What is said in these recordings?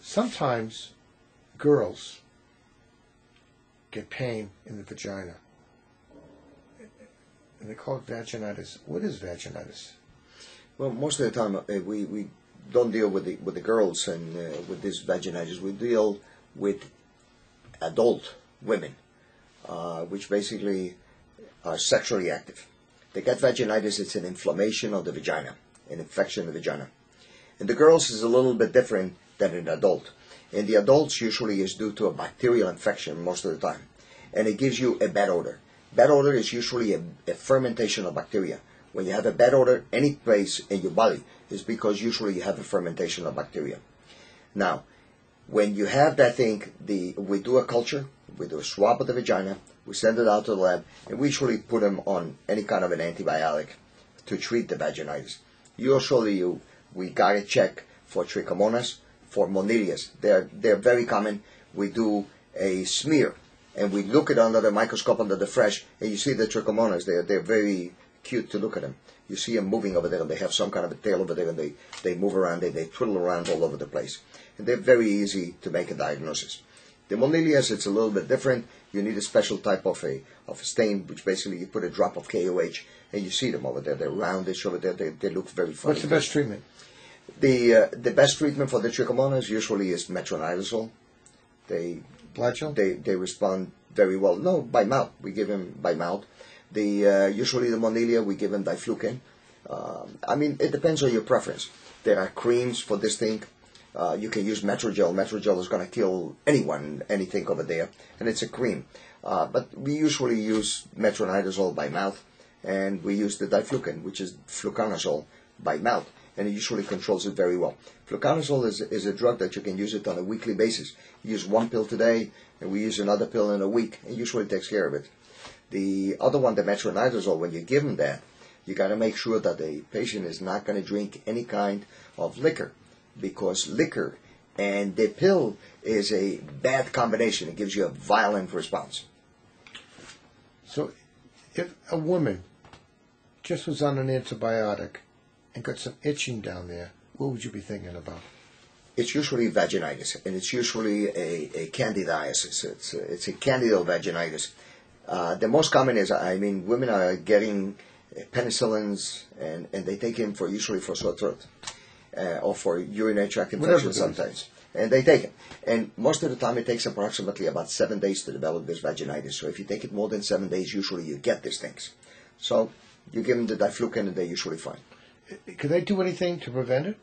Sometimes girls get pain in the vagina, and they call it vaginitis. What is vaginitis? Well, most of the time we don't deal with the girls and with this vaginitis. We deal with adult women, which basically are sexually active. They get vaginitis. It's an inflammation of the vagina, an infection of the vagina. And the girls is a little bit different than an adult. In the adults, usually is due to a bacterial infection most of the time, and it gives you a bad odor. Bad odor is usually a fermentation of bacteria. When you have a bad odor any place in your body, is because usually you have a fermentation of bacteria. Now, when you have that thing, we do a culture, we do a swab of the vagina, we send it out to the lab, and we usually put them on any kind of an antibiotic to treat the vaginitis. Usually we got to check for trichomonas, for monilias. They're very common. We do a smear, and we look at under the microscope under the fresh, and you see the trichomonas. They're very cute to look at them. You see them moving over there, and they have some kind of a tail over there, and they move around, they twiddle around all over the place. And they're very easy to make a diagnosis. The monilias, it's a little bit different. You need a special type of a stain, which basically you put a drop of KOH, and you see them over there. They're roundish over there. They look very funny. What's the best treatment? The best treatment for the trichomonas usually is metronidazole. Blood gel? They respond very well. No, by mouth. We give them by mouth. Usually the monilia, we give them diflucan. It depends on your preference. There are creams for this thing. You can use Metrogel. Metrogel is going to kill anything over there, and it's a cream. But we usually use metronidazole by mouth, and we use the diflucan, which is fluconazole, by mouth, and it usually controls it very well. Fluconazole is a drug that you can use it on a weekly basis. You use one pill today, and we use another pill in a week, and usually takes care of it. The other one, the metronidazole, when you give them that, you got to make sure that the patient is not going to drink any kind of liquor, because liquor and the pill is a bad combination. It gives you a violent response. So if a woman just was on an antibiotic and got some itching down there, what would you be thinking about? It's usually vaginitis, and it's usually a candidiasis. It's a candidal vaginitis. The most common is, women are getting penicillins, and they take them usually for sore throat, or for urinary tract infection sometimes. And they take it. And most of the time it takes approximately about 7 days to develop this vaginitis. So if you take it more than 7 days, usually you get these things. So you give them the diflucan and they're usually fine. Could they do anything to prevent it?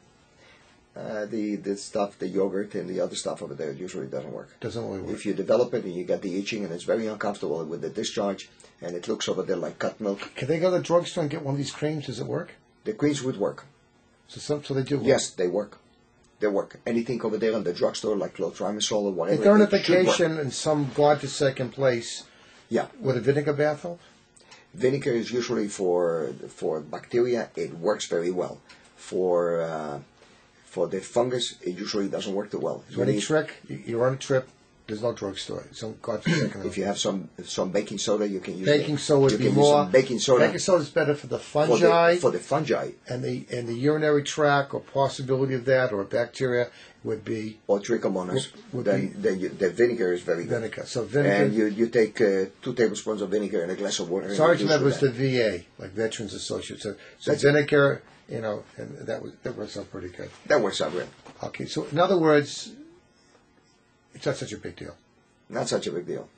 The stuff, the yogurt and the other stuff over there usually doesn't work. Doesn't really work. If you develop it and you get the itching and it's very uncomfortable with the discharge and it looks over there like cut milk. Can they go to the drugstore and get one of these creams? Does it work? The creams would work. So they do work? Yes, they work. They work. Anything over there in the drugstore like clotrimazole or whatever. If they're on a vacation in some God-forsaken place, yeah, would a vinegar bath help? Vinegar is usually for bacteria. It works very well. For the fungus, it usually doesn't work too well. So any trick? You're on a trip. There's no drugstore. Some God-forsaken. If you have some baking soda, you can use baking soda would be more. Baking soda. Baking soda is better for the fungi. For the fungi. And the urinary tract, or possibility of that, or bacteria would be. Or trichomonas. The vinegar is very good. Vinegar. So vinegar. And you take 2 tablespoons of vinegar in a glass of water. Sergeant, that was the VA, like Veterans Associates. So vinegar, and that works out pretty good. That works out good. Okay, so in other words, it's not such a big deal. Not such a big deal.